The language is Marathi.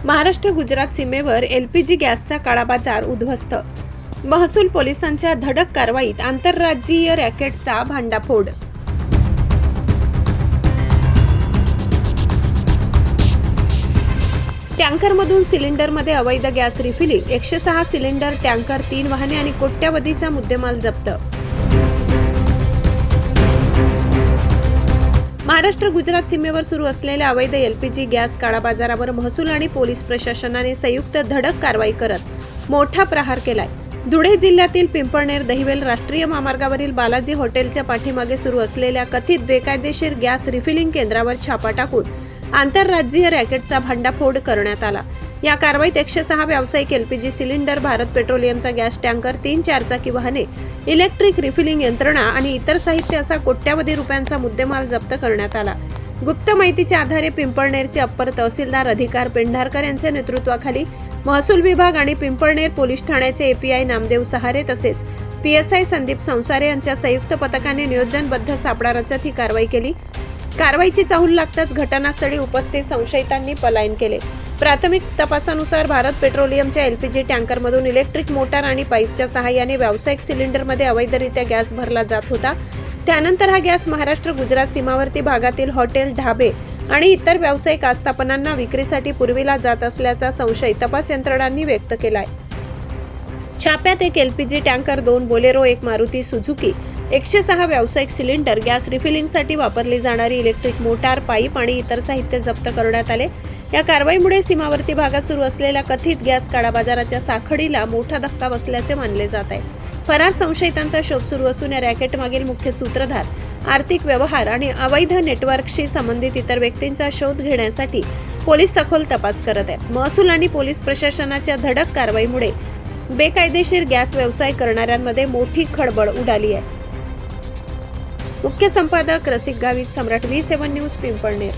महाराष्ट्र गुजरात सीमेवर एलपीजी गॅसचा काळाबाजार उद्ध्वस्त. महसूल पोलिसांच्या धडक कारवाईत आंतरराज्यीय रॅकेटचा भांडाफोड. टँकरमधून सिलेंडरमध्ये अवैध गॅस रिफिलिंग, 106 सिलेंडर, टँकर, 3 वाहने आणि कोट्यवधीचा मुद्देमाल जप्त. महाराष्ट्र गुजरात सीमेवर सुरू असलेल्या अवैध एलपीजी गॅस काळाबाजारावर महसूल आणि पोलीस प्रशासनाने संयुक्त धडक कारवाई करत मोठा प्रहार केलाय. धुळे जिल्ह्यातील पिंपळनेर दहिवेल राष्ट्रीय महामार्गावरील बालाजी हॉटेलच्या पाठीमागे सुरू असलेल्या कथित बेकायदेशीर गॅस रिफिलिंग केंद्रावर छापा टाकून आंतरराज्यीय रॅकेटचा भांडाफोड करण्यात आला. या कारवाईत 106 व्यावसायिक एलपीजी सिलेंडर, भारत पेट्रोलियमचा गॅस टँकर, 3 चारचाकी वाहने, इलेक्ट्रिक रिफिलिंग यंत्रणा आणि इतर साहित्य असा कोट्यवधी रुपयांचा मुद्देमाल जप्त करण्यात आला. गुप्त माहितीच्या आधारे पिंपळनेरचे अप्पर तहसीलदार अधिकार पेंढारकर यांच्या नेतृत्वाखाली महसूल विभाग आणि पिंपळनेर पोलीस ठाण्याचे एपीआय नामदेव सहारे तसेच पीएसआय संदीप संसारे यांच्या संयुक्त पथकाने नियोजनबद्ध सापळा रचत ही कारवाई केली. कारवाईची चाहूल लागताच घटनास्थळी उपस्थित संशयितांनी पलायन केले. प्राथमिक तपासानुसार भारत पेट्रोलियमच्या एलपीजी टँकरमधून इलेक्ट्रिक मोटार आणि पाईपच्या सहाय्याने व्यावसायिक सिलेंडरमध्ये अवैधरित्या गॅस भरला जात होता. त्यानंतर हा गॅस महाराष्ट्र गुजरात सीमावर्ती भागातील हॉटेल, ढाबे आणि इतर व्यावसायिक आस्थापनांना विक्रीसाठी पुरविला जात असल्याचा संशय तपास यंत्रणांनी व्यक्त केलाय. छाप्यात एक LPG tanker, 2 Bolero, 1 Maruti Suzuki, 106 व्यावसायिक सिलेंडर, गॅस रिफिलिंगसाठी वापरली जाणारी इलेक्ट्रिक मोटार, पाईप आणि इतर साहित्य जप्त करण्यात आले. या कारवाईमुळे सीमावर्ती भागात सुरू असलेल्या कथित गॅस काळाबाजाराच्या साखळीला मोठा धक्का बसल्याचे मानले जात आहे. फरार संशयितांचा शोध सुरू असून या रॅकेटमागील मुख्य सूत्रधार, आर्थिक व्यवहार आणि अवैध नेटवर्कशी संबंधित इतर व्यक्तींचा शोध घेण्यासाठी पोलीस सखोल तपास करत आहेत. महसूल आणि पोलीस प्रशासनाच्या धडक कारवाईमुळे बेकायदेशीर गॅस व्यवसाय करणाऱ्यांमध्ये मोठी खळबळ उडाली आहे. मुख्य संपादक रसिक गावित, सम्राट V7 न्यूज, पिंपळनेर.